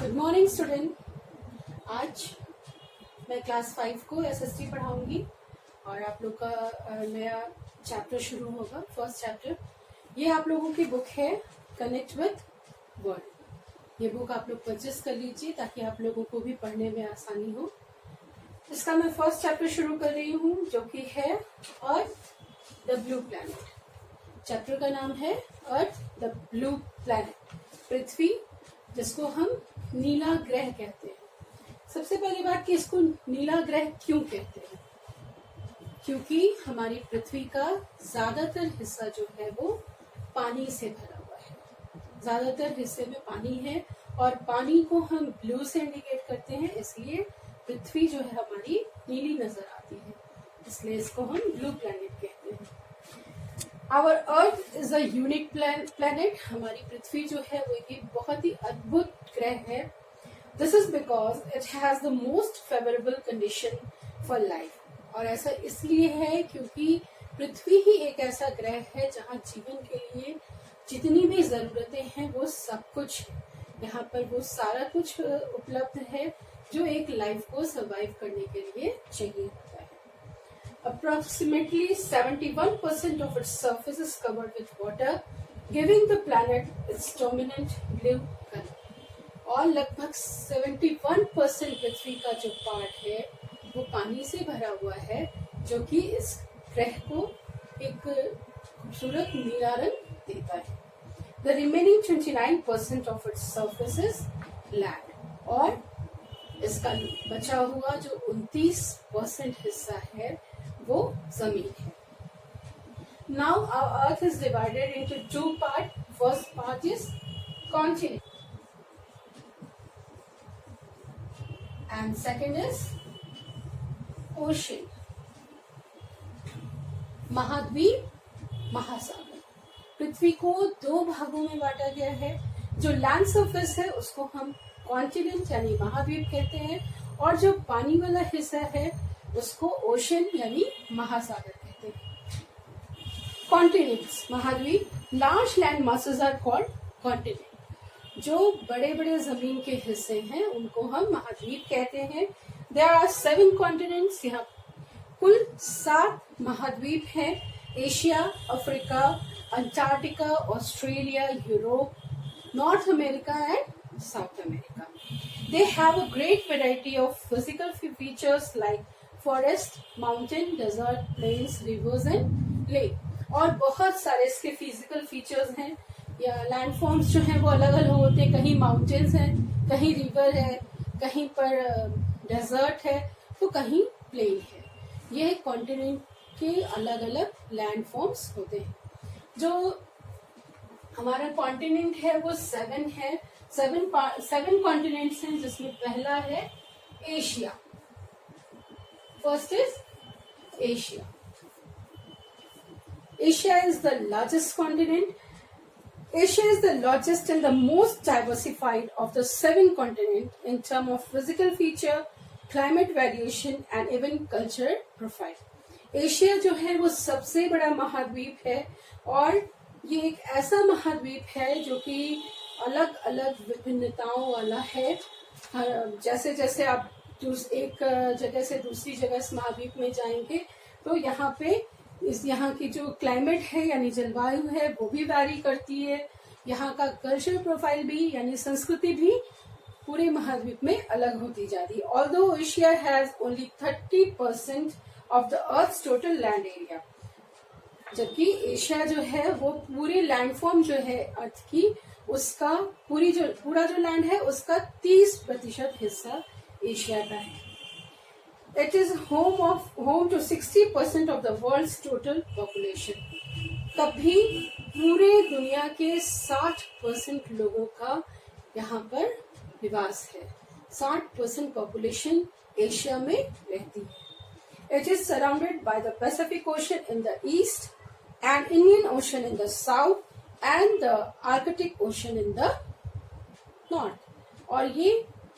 Good morning student. आज मैं class 5 को एसएसटी पढ़ाऊंगी और आप लोग का नया चैप्टर शुरू होगा, फर्स्ट चैप्टर। ये आप लोगों की बुक है कनेक्ट विद वर्ल्ड। ये बुक आप लोग परचेस कर लीजिए ताकि आप लोगों को भी पढ़ने में आसानी हो। इसका मैं फर्स्ट चैप्टर शुरू कर रही हूँ जो कि है earth the blue planet. Chapter का नाम है अर्थ द ब्लू प्लैनेट, पृथ्वी जिसको हम नीला ग्रह कहते हैं। सबसे पहली बात कि इसको नीला ग्रह क्यों कहते हैं, क्योंकि हमारी पृथ्वी का ज्यादातर हिस्सा जो है वो पानी से भरा हुआ है। ज्यादातर हिस्से में पानी है और पानी को हम ब्लू से इंडिकेट करते हैं, इसलिए पृथ्वी जो है हमारी नीली नजर आती है, इसलिए इसको हम ब्लू प्लैनेट कहते हैं। Our Earth is a unique planet. हमारी पृथ्वी जो है वो एक बहुत ही अद्भुत ग्रह है। This is because it has the most favorable condition for life. और ऐसा इसलिए है क्योंकि पृथ्वी ही एक ऐसा ग्रह है जहाँ जीवन के लिए जितनी भी जरूरतें हैं वो सब कुछ है। यहाँ पर वो सारा कुछ उपलब्ध है जो एक लाइफ को सर्वाइव करने के लिए चाहिए होता है। Approximately 71% of its surface is covered with water, giving the planet its dominant blue color. और लगभग 71% पृथ्वी का जो पार्ट है वो पानी से भरा हुआ है, जो कि इस ग्रह को एक खूबसूरत नीला रंग देता है। The remaining 29% of its surface is land. और इसका बचा हुआ जो 29% हिस्सा है वो जमीन है। Now our earth is divided into two parts. First part is continent and second is ocean. महाद्वीप, महासागर। पृथ्वी को दो भागों में बांटा गया है। जो लैंड सरफेस है उसको हम कॉन्टिनेंट यानी महाद्वीप कहते हैं, और जो पानी वाला हिस्सा है उसको ओशन यानी महासागर कहते हैं। कॉन्टिनेंट्स, महाद्वीप। Large land masses are called continent. जो बड़े बड़े जमीन के हिस्से हैं उनको हम महाद्वीप कहते हैं। There are 7 continents. यहाँ कुल 7 महाद्वीप हैं। Asia, Africa, Antarctica, Australia, Europe, North America and South America. They have a great variety of physical features like forest, mountain, desert, plains, rivers and lake। और बहुत सारे इसके फिजिकल फीचर्स हैं या लैंडफॉर्म्स जो हैं वो अलग अलग होते हैं। कहीं माउंटेन्स हैं, कहीं रिवर है, कहीं पर डेजर्ट है, तो कहीं प्लेन है। ये कॉन्टिनेंट के अलग अलग लैंडफॉर्म्स होते हैं। जो हमारा कॉन्टिनेंट है वो 7 है। 7 कॉन्टिनेंट्स हैं, जिसमें पहला है Asia. First is Asia. Asia is the largest continent. Asia is the largest and the most diversified of the 7 continents in terms of physical feature, climate variation and even cultural profile. Asia जो है वो सबसे बड़ा महाद्वीप है और ये एक ऐसा महाद्वीप है जो कि अलग अलग विभिन्नताओं वाला है। जैसे जैसे आप एक जगह से दूसरी जगह इस महाद्वीप में जाएंगे तो यहाँ की जो क्लाइमेट है यानी जलवायु है वो भी वैरी करती है। यहाँ का कल्चरल प्रोफाइल भी यानी संस्कृति भी पूरे महाद्वीप में अलग होती जा रही है। Although Asia has only 30% of the earth's total land area, जबकि एशिया जो है वो पूरे लैंडफॉर्म जो है अर्थ की उसका पूरा जो लैंड है उसका 30% हिस्सा एशिया का है। It is home to 60% of the world's total population. तभी पूरे दुनिया के 60% लोगों का यहाँ पर निवास है। 60% पॉपुलेशन एशिया में रहती है। It is surrounded by the Pacific Ocean in the east and Indian Ocean in the south and the Arctic Ocean in the north. और ये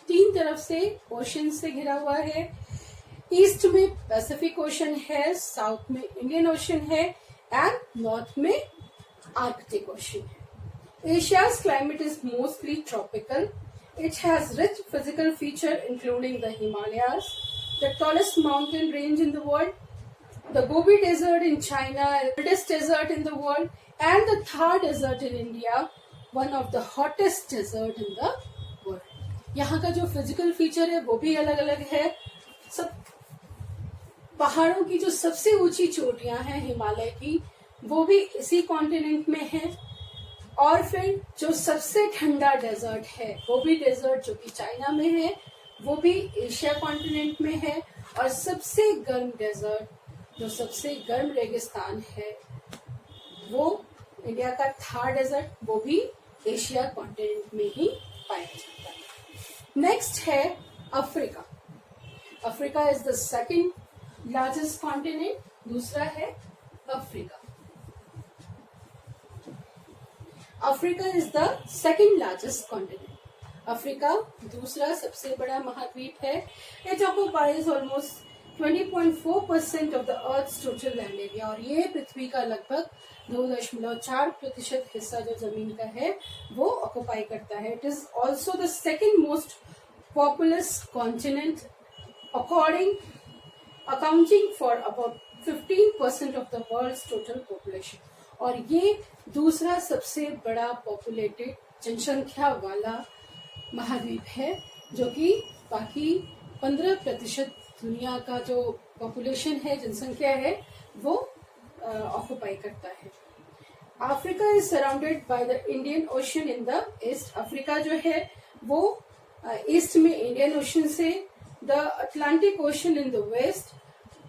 3 तरफ से ओशन से घिरा हुआ है। ईस्ट में पैसिफिक ओशन है, साउथ में इंडियन ओशन है एंड नॉर्थ में आर्कटिक ओशन है। Asia's climate is mostly tropical It has rich physical feature including the Himalayas, the tallest mountain range in the world, the Gobi Desert in China, the hottest desert in the world, and the Thar Desert in India, one of the hottest desert in the world. यहाँ का जो physical feature है वो भी अलग अलग है. सब पहाड़ों की जो सबसे ऊंची चोटियां हैं हिमालय की वो भी इसी कॉन्टिनेंट में है. और फिर जो सबसे ठंडा डेजर्ट है गोबी डेजर्ट जो कि चाइना में है वो भी एशिया कॉन्टिनेंट में है. और सबसे गर्म डेजर्ट जो सबसे गर्म रेगिस्तान है वो इंडिया का थार डेजर्ट, वो भी एशिया कॉन्टिनेंट में ही पाया जाता है. नेक्स्ट है Africa. Africa is the second largest continent. दूसरा है Africa. Africa is the second largest continent. Africa दूसरा सबसे बड़ा महाद्वीप है. It occupies almost 20.4% of the earth's total land area. और ये पृथ्वी का लगभग 2.4% हिस्सा जो जमीन का है वो ऑक्युपाई करता है. It is also the second most populous continent accounting for about 15% of the world's total population. और ये दूसरा सबसे बड़ा पॉपुलेटेड जनसंख्या वाला महाद्वीप है जो कि बाकी 15% दुनिया का जो पॉपुलेशन है, जनसंख्या है, वो ऑक्युपाई करता है. Africa is surrounded by the Indian Ocean in the east. Africa जो है वो ईस्ट में इंडियन ओशन से, the Atlantic Ocean in the west,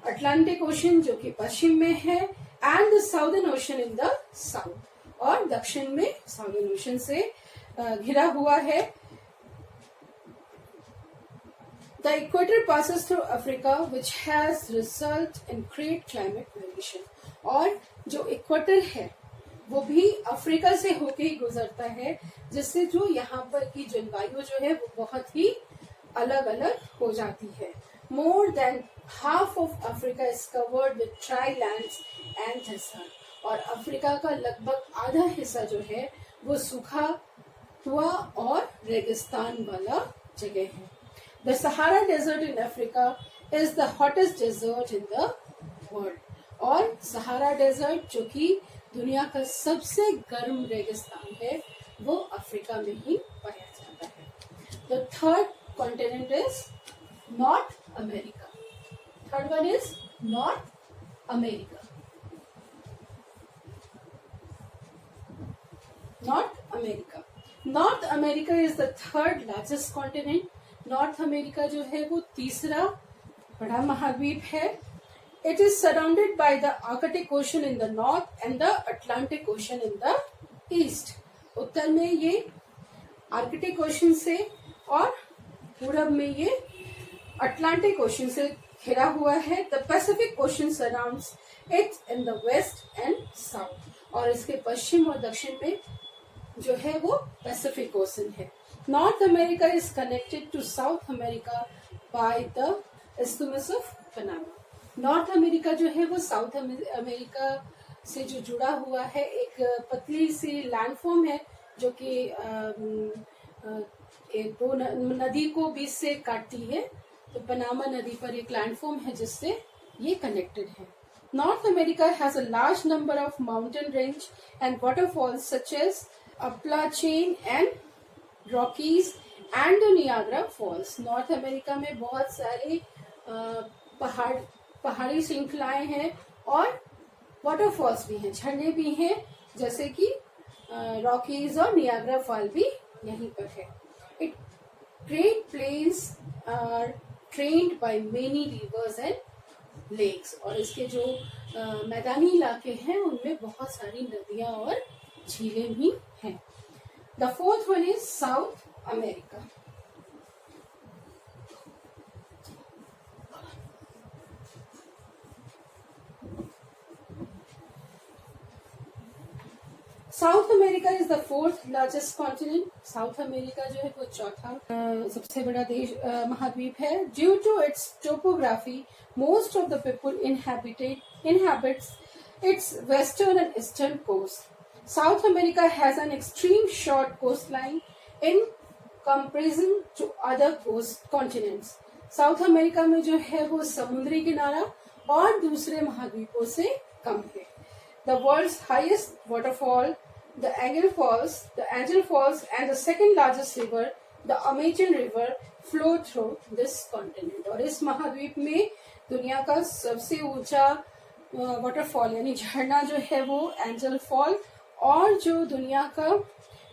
Atlantic Ocean जो कि पश्चिम में है, and the Southern Ocean in the south, और दक्षिण में साउदर्न ओशन से घिरा हुआ है. The equator passes through Africa, which has result in great climate variation. और जो इक्वेटर है वो भी अफ्रीका से होके ही गुजरता है, जिससे जो यहाँ पर की जलवायु जो है वो बहुत ही अलग अलग हो जाती है. More than half of Africa is covered with dry lands and desert. और अफ्रीका का लगभग आधा हिस्सा जो है वो सूखा हुआ और रेगिस्तान वाला जगह है. The Sahara Desert in Africa is the hottest desert in the world. और सहारा डेजर्ट जो कि दुनिया का सबसे गर्म रेगिस्तान है वो अफ्रीका में ही पाया जाता है. The third continent is North America. Third one is North America. North America. North America is the third largest continent. North America जो है वो तीसरा बड़ा महाद्वीप है. It is surrounded by the Arctic Ocean in the north and the Atlantic Ocean in the east. उत्तर में ये आर्कटिक ओशन से और पूरब में ये अटलांटिक ओशन से घिरा हुआ है. The Pacific Ocean surrounds it in the west and south. और इसके पश्चिम और दक्षिण में जो है वो पैसिफिक ओशन है. North America is connected to South America by the Isthmus of Panama. North America जो है वो South America से जो जुड़ा हुआ है, एक पतली सी लैंडफॉर्म है जो कि दो नदी को बीच से काटती है. तो पनामा नदी पर एक लैंडफॉर्म है जिससे ये कनेक्टेड है. North America has a large number of mountain range and waterfalls such as Appalachian and Rockies and Niagara Falls. North America में बहुत सारे पहाड़ी श्रृंखलाएं हैं और वाटरफॉल्स भी हैं, झरने भी हैं, जैसे कि रॉकीज और नियाग्रा फॉल भी यहीं पर है. It Great Plains are drained by many rivers and lakes. और इसके जो मैदानी इलाके हैं उनमें बहुत सारी नदियां और झीलें भी हैं. The fourth one is South America. South America is the fourth largest continent. South America जो है वो चौथा सबसे बड़ा देश महाद्वीप है. Due to its topography, most of the people inhabits its western and eastern coast. South America has an extreme short coastline in comparison to other continents. South America में जो है वो समुद्री किनारा और दूसरे महाद्वीपों से कम है। The world's highest waterfall the Angel Falls and the second largest river the Amazon River flow through this continent. और इस महाद्वीप में दुनिया का सबसे ऊंचा वाटरफॉल यानी झरना जो है वो एंजल फॉल, और जो दुनिया का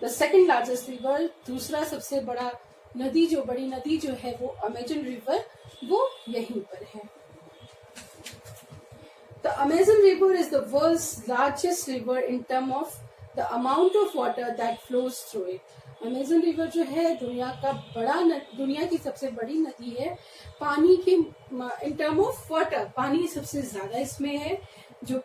द सेकेंड लार्जेस्ट रिवर, दूसरा सबसे बड़ा नदी, जो बड़ी नदी जो है वो अमेजन रिवर, वो यहीं पर है। The Amazon River is the world's largest river in term of the amount of water that flows through it. Amazon River जो है दुनिया की सबसे बड़ी नदी है पानी की, इन टर्म ऑफ वाटर पानी सबसे ज्यादा इसमें है। जो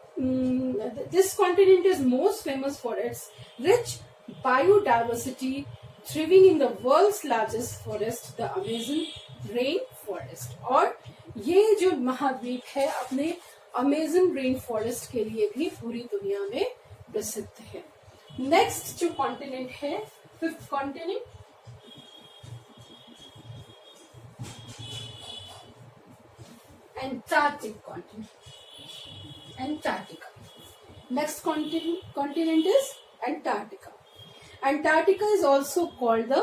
this continent is most famous for its rich biodiversity, thriving in the world's largest forest, the Amazon rain forest। और ये जो महाद्वीप है अपने अमेजन रेन फॉरेस्ट के लिए भी पूरी दुनिया में प्रसिद्ध है। नेक्स्ट जो कॉन्टिनेंट है, fifth continent, Antarctic continent, Antarctica. Next continent is Antarctica. Antarctica is also called the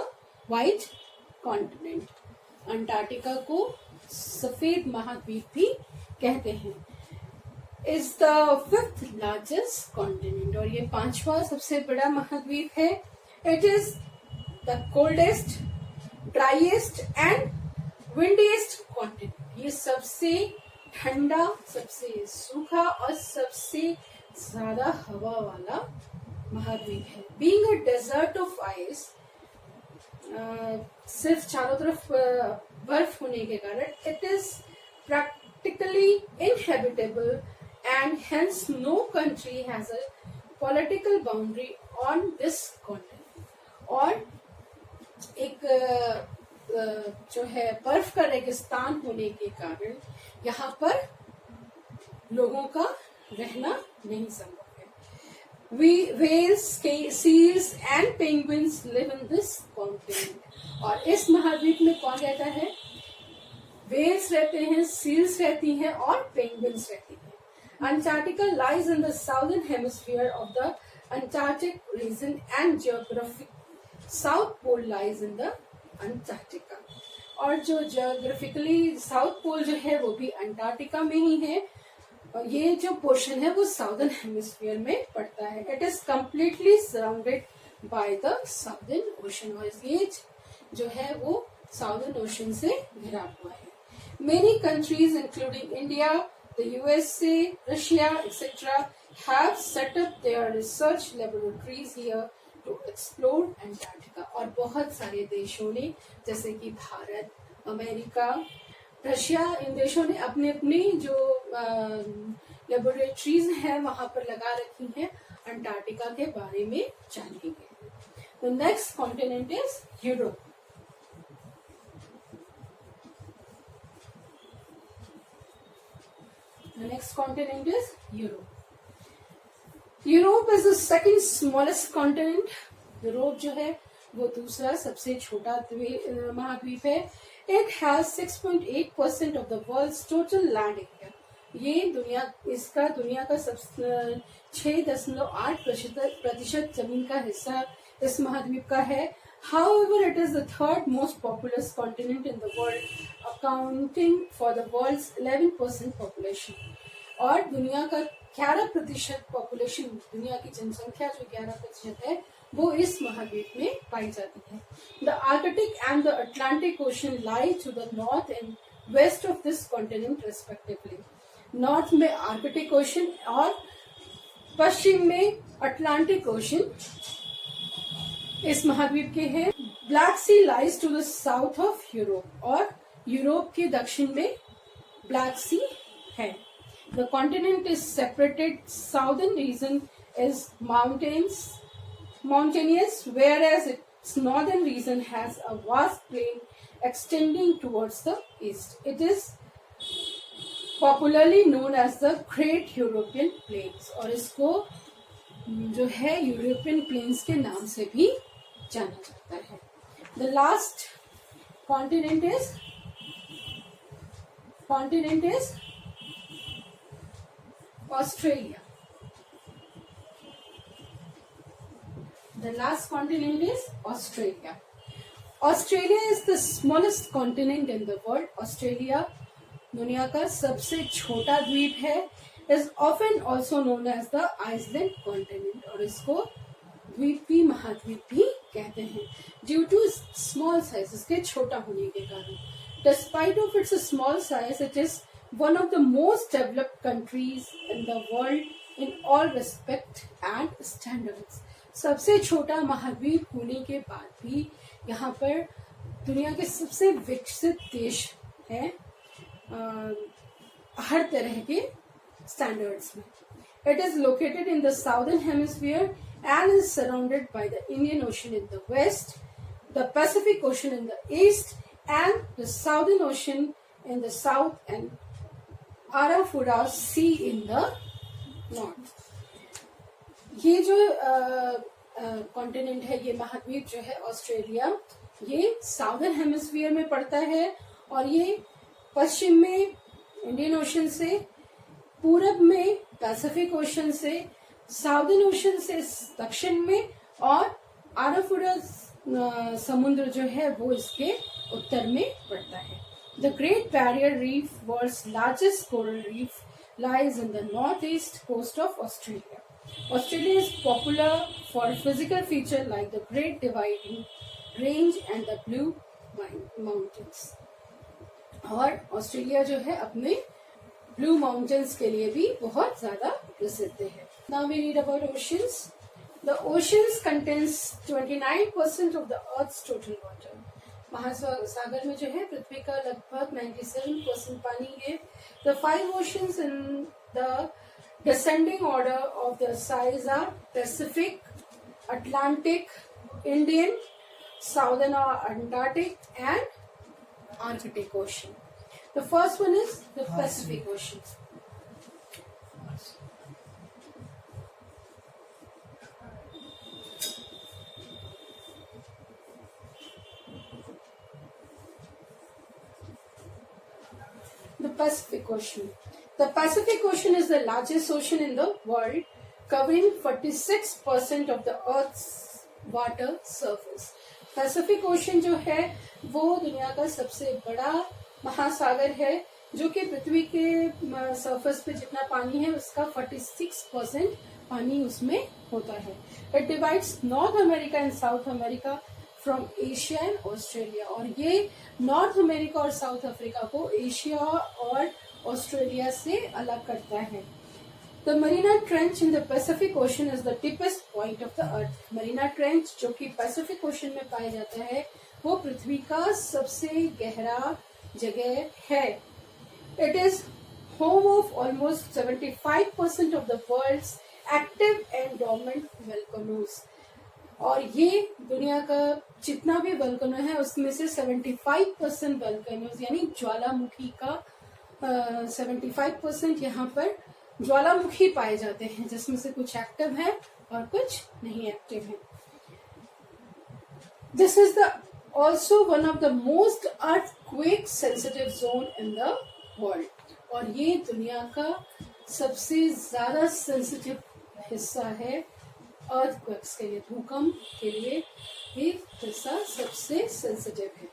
white continent. Antarctica को सफेद महाद्वीप भी कहते हैं। Is the fifth largest continent, और ये पांचवा सबसे बड़ा महाद्वीप है। It is the coldest, driest and windiest continent. ये सबसे ठंडा, सबसे सूखा और सबसे ज्यादा हवा वाला महाद्वीप है। Being a desert of ice, सिर्फ चारों तरफ बर्फ होने के कारण it is practically inhabitable and hence no country has a political boundary on this continent. और एक जो है बर्फ का रेगिस्तान होने के कारण यहाँ पर लोगों का रहना नहीं संभव। Whales, seals and penguins live in this continent। और इस महाद्वीप में कौन रहता है? Whales रहते हैं, seals रहती हैं और penguins रहती हैं। Antarctica lies in the southern hemisphere of the Antarctic region and geographic South Pole lies in the Antarctica। और जो geographically South Pole जो है वो भी अंटार्कटिका में ही है। और ये जो पोर्शन है वो साउदर्न हेमिस्फीयर में पड़ता है। It is completely surrounded by the Southern ocean, और ये जो है वो साउदर्न ओशन से घिरा हुआ है। Many countries including India, the USA, Russia etcetera have set up their research laboratories here to explore Antarctica. और बहुत सारे देशों ने, जैसे कि भारत, अमेरिका, रशिया, इन देशों ने अपने अपनी जो लेबोरेटरीज हैं वहां पर लगा रखी हैं अंटार्कटिका के बारे में जानने के लिए। The next continent is Europe. The next continent is Europe. Europe is the second smallest continent. Europe जो है वो दूसरा सबसे छोटा महाद्वीप है। It has 6.8% of the world's total land area। ये इसका दुनिया का 6.8% जमीन का हिस्सा इस महाद्वीप का है। However, it is the third most populous continent in the world, accounting for the world's 11% population। और दुनिया का 11% पॉपुलेशन, दुनिया की जनसंख्या जो 11% है वो इस महाद्वीप में पाई जाती है। The Arctic and the Atlantic Ocean lie to the north and west of this continent respectively. North में आर्कटिक ओशन और पश्चिम में अटलांटिक ओशन इस महाद्वीप के हैं। Black Sea lies to the south of Europe, और यूरोप के दक्षिण में ब्लैक सी है। The continent is separated, southern region is mountainous, whereas its northern region has a vast plain extending towards the east. It is popularly known as the Great European Plains, और इसको जो है European planes के नाम से भी जाना जाता है। The last continent is Australia. The last continent is Australia. Australia is the smallest continent in the world. Australia दुनिया का सबसे छोटा द्वीप है. Is often also known as the Iceland continent और इसको द्वीपीय महाद्वीप भी कहते हैं. Due to small size, इसके छोटा होने के कारण. Despite of its small size, it is one of the most developed countries in the world in all respect and standards. सबसे छोटा महाद्वीप होने के बाद भी यहाँ पर दुनिया के सबसे विकसित देश है हर तरह के स्टैंडर्ड्स में. It is located in the southern hemisphere and is surrounded by the Indian Ocean in the west, the Pacific Ocean in the east, and the Southern Ocean in the south, and Arafura Sea in the north. ये जो continent है, ये महाद्वीप जो है Australia, ये southern hemisphere में पड़ता है और ये पश्चिम में इंडियन ओशन से, पूरब में पैसिफिक ओशन से, साउदर्न ओशन से दक्षिण में, और आराफुरा समुद्र जो है वो इसके उत्तर में पड़ता है. The Great Barrier Reef, world's largest coral reef, lies in the northeast coast of Australia. Australia is popular for physical features like the Great Dividing Range and the Blue Mountains. और ऑस्ट्रेलिया जो है अपने blue mountains के लिए भी बहुत ज्यादा प्रसिद्ध है. Now we read about oceans. The oceans contains 29% of the Earth's total water. महासागर में जो है पृथ्वी का लगभग 97% पानी है. The 5 oceans in the descending order of their size are Pacific, Atlantic, Indian, Southern or Antarctic, and Arctic Ocean. The first one is the Pacific Ocean. The Pacific Ocean. The Pacific Ocean is the largest ocean in the world, covering 46% of the Earth's water surface. Pacific Ocean जो है वो दुनिया का सबसे बड़ा महासागर है, जो कि पृथ्वी के सरफेस पे जितना पानी है उसका 46% पानी उसमें होता है. It divides North America and South America from Asia and Australia. और ये नॉर्थ अमेरिका और साउथ अफ्रीका को एशिया और ऑस्ट्रेलिया से अलग करता है. The Marina trench in the Pacific ocean is the deepest point of the earth. Marina trench जो कि पैसिफिक ओशन में पाया जाता है वो पृथ्वी का सबसे गहरा जगह है. It is home of almost 75% of the world's active and dormant volcanoes. और ये दुनिया का जितना भी वोल्केनो है उसमें से 75% वोल्केनोज यानी ज्वालामुखी का 75% यहाँ पर ज्वालामुखी पाए जाते हैं, जिसमें से कुछ एक्टिव है और कुछ नहीं एक्टिव है. This is the also one of the most earthquake sensitive zone in the world. और ये दुनिया का सबसे ज्यादा सेंसिटिव हिस्सा है अर्थक्वेक्स के लिए, भूकंप के लिए ये हिस्सा सबसे सेंसिटिव है.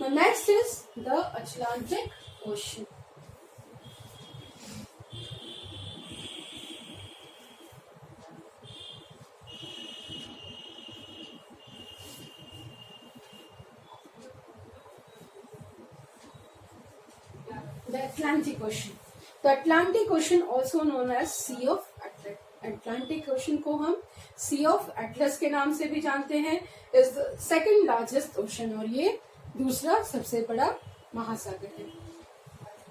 Next is the Atlantic ocean. The Atlantic Ocean. The Atlantic Ocean, also known as Sea of Atlantis. Atlantic ocean को हम सी ऑफ एटलस के नाम से भी जानते हैं. Is the second largest ocean और ये दूसरा सबसे बड़ा महासागर है.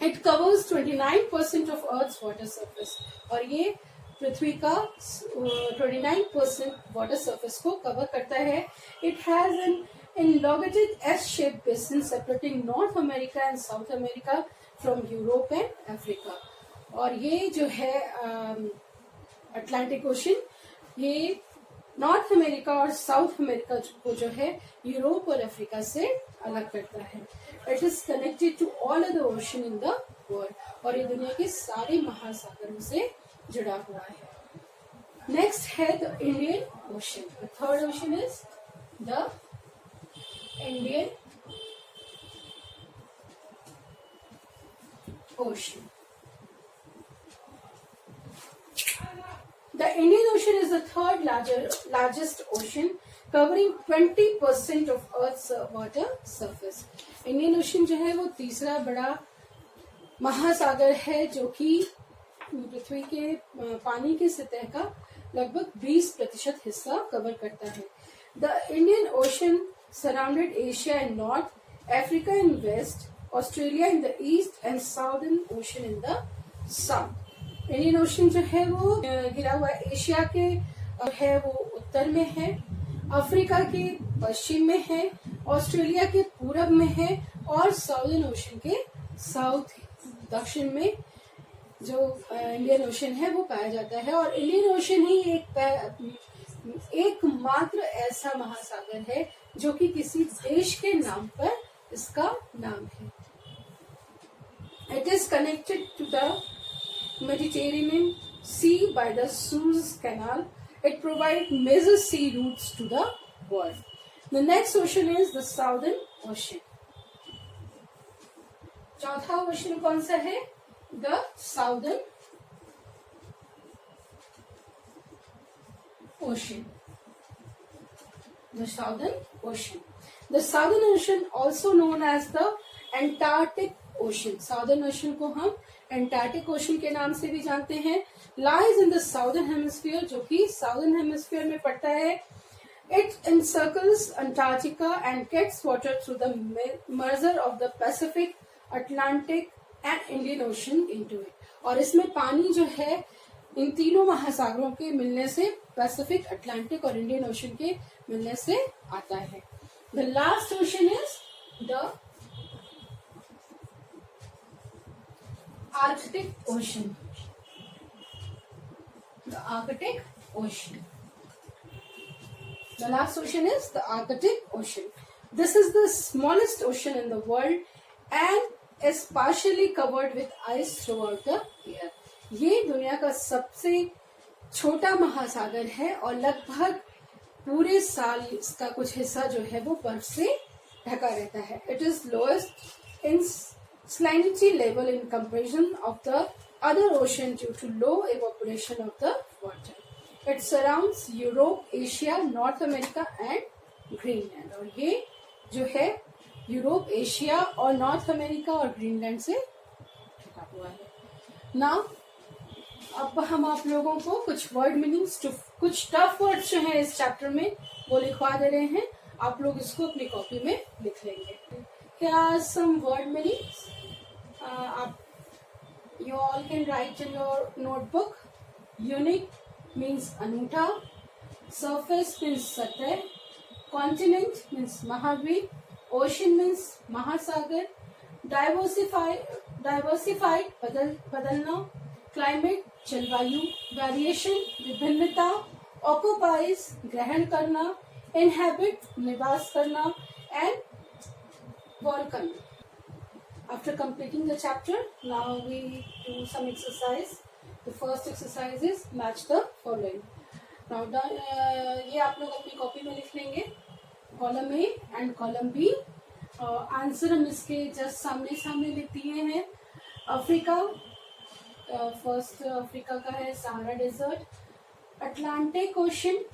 It covers 29% of earth's water surface. और ये पृथ्वी का 29% वाटर सरफेस को कवर करता है. It has an elongated S-shaped basin separating North America and South America from Europe and Africa. और ये जो है अटलांटिक ओशन, ये नॉर्थ अमेरिका और साउथ अमेरिका को जो है यूरोप और अफ्रीका से अलग करता है। It is connected to all other ocean in the world, और ये दुनिया के सारे महासागरों से जुड़ा हुआ है। नेक्स्ट है the Indian ocean. The third ocean is the Indian ocean. The Indian Ocean is the third largest ocean, covering 20% of Earth's water surface. Indian Ocean जो है वो तीसरा बड़ा महासागर है जो कि पृथ्वी के पानी की सतह का लगभग 20% हिस्सा कवर करता है। The Indian Ocean surrounded Asia in north, Africa in west, Australia in the east, and Southern Ocean in the south. Indian ocean जो है वो घिरा हुआ एशिया के है वो उत्तर में है, अफ्रीका के पश्चिम में है, ऑस्ट्रेलिया के पूरब में है, और साउदर्न ओशन के साउथ दक्षिण में जो इंडियन ओशन है वो पाया जाता है। और इंडियन ओशन ही एकमात्र ऐसा महासागर है जो कि किसी देश के नाम पर इसका नाम है। It is connected to the Mediterranean Sea by the Suez Canal. It provides major sea routes to the world. The next ocean is the Southern Ocean. चौथा ओशन कौन सा है? The Southern Ocean. The Southern Ocean. The Southern Ocean, also known as the Antarctic Ocean. Southern Ocean को हम Antarctic ocean के नाम से भी जानते हैं। Lies in the southern hemisphere, जो कि साउदर्न हेमिस्फीयर में पड़ता है। It encircles Antarctica and gets water through the merger of the Pacific, Atlantic and Indian Ocean into it. और इसमें पानी जो है इन तीनों महासागरों के मिलने से, पैसिफिक, अटलांटिक और इंडियन ओशन के मिलने से आता है। The last ocean is the Arctic Ocean. The Arctic Ocean. The last ocean is the Arctic Ocean. This is the smallest ocean in the world and is partially covered with ice throughout the year. ये दुनिया का सबसे छोटा महासागर है और लगभग पूरे साल इसका कुछ हिस्सा जो है वो बर्फ से ढका रहता है। It is lowest in salinity level in comparison of the other ocean due to low evaporation of the water. It surrounds Europe, Asia, North America and Greenland. और ये जो है यूरोप, एशिया और नॉर्थ अमेरिका और Greenland से ढका हुआ है। Now, अब हम आप लोगों को कुछ वर्ड मीनिंग्स, कुछ टफ वर्ड्स जो हैं इस चैप्टर में वो लिखवा दे रहे हैं। आप लोग इसको अपनी कॉपी में लिख लेंगे। Here are some word meanings. You all can write in your notebook. Unique means अनूठा, surface means सतह, continent means महाद्वीप, ocean means महासागर, diversified बदलना, climate जलवायु, variation विभिन्नता, occupies ग्रहण करना, inhabit निवास करना, and welcome. After completing the chapter, now we do some exercise. The first exercise is match the following. Now ये आप लोग अपनी कॉपी में लिख लेंगे, column A and column B. Answer हम इसके जस्ट सामने लिख दिए हैं। अफ्रीका, फर्स्ट अफ्रीका का है Sahara desert. Atlantic Ocean,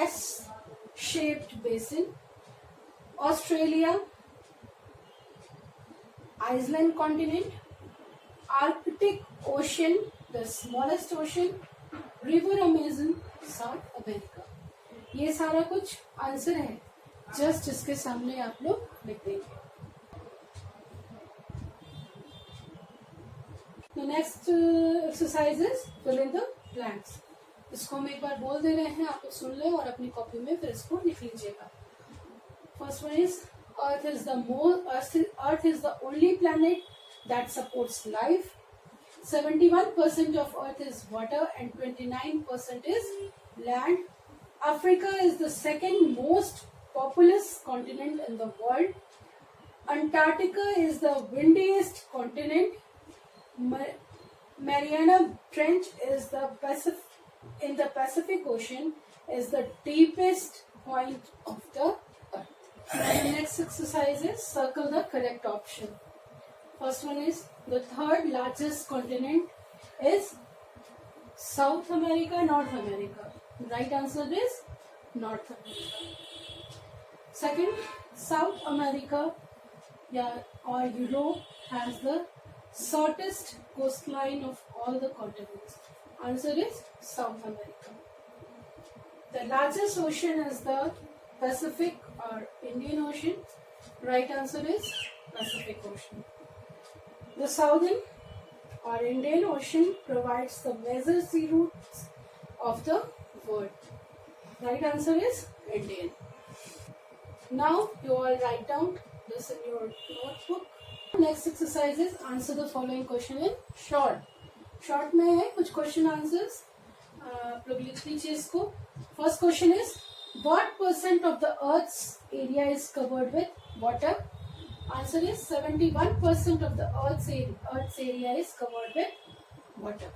S shaped basin. Australia, Iceland continent, Arctic Ocean, the smallest ocean, River Amazon, South America. ये सारा कुछ आंसर है, जस्ट इसके सामने आप लोग लिख देंगे। The next exercise is fill in the blanks. इसको हम एक बार बोल दे रहे हैं, आप लोग सुन लें और अपनी कॉपी में फिर इसको लिख लीजिएगा। First one is Earth is the only planet that supports life. 71% of Earth is water and 29% is land. Africa is the second most populous continent in the world. Antarctica is the windiest continent. Mariana Trench is in the Pacific Ocean is the deepest point of the earth. The next exercise is circle the correct option. First one is the third largest continent is South America, North America. Right answer is North America. Second, South America or Europe has the shortest coastline of all the continents. Answer is South America. The largest ocean is the Pacific or Indian Ocean. Right answer is Pacific Ocean. The Southern or Indian Ocean provides the major sea routes of the world. Right answer is Indian. Now you all write down this in your notebook. Next exercise is answer the following question in short. Short में है कुछ question answers. आप लोग लिख लीजिए इसको. First question is what % of the Earth's area is covered with water? Answer is 71% of the Earth's area is covered with water.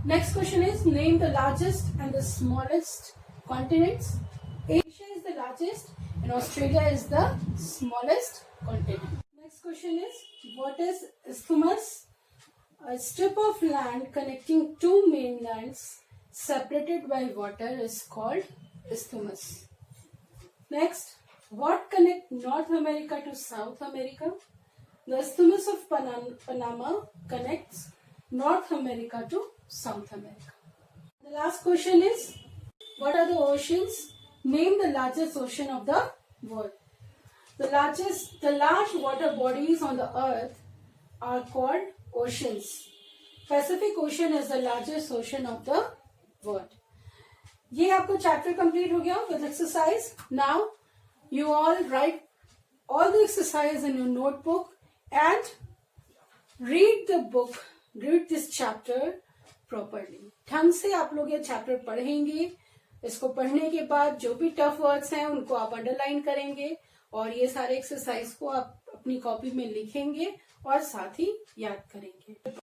Next question is name the largest and the smallest continents. Asia is the largest and Australia is the smallest continent. Next question is what is isthmus? A strip of land connecting two mainlands separated by water is called isthmus. Next, what connects North America to South America? The isthmus of Panama connects North America to South America. The last question is what are the oceans? Name the largest ocean of the world. The large water bodies on the earth are called oceans. Pacific Ocean is the largest ocean of the world. ये आपको chapter complete हो गया with exercise. Now you all write all the exercise in your notebook and read the book. Read this chapter properly. ढंग से आप लोग ये chapter पढ़ेंगे. इसको पढ़ने के बाद जो भी टफ वर्ड्स हैं उनको आप अंडरलाइन करेंगे और ये सारे एक्सरसाइज को आप अपनी कॉपी में लिखेंगे और साथ ही याद करेंगे.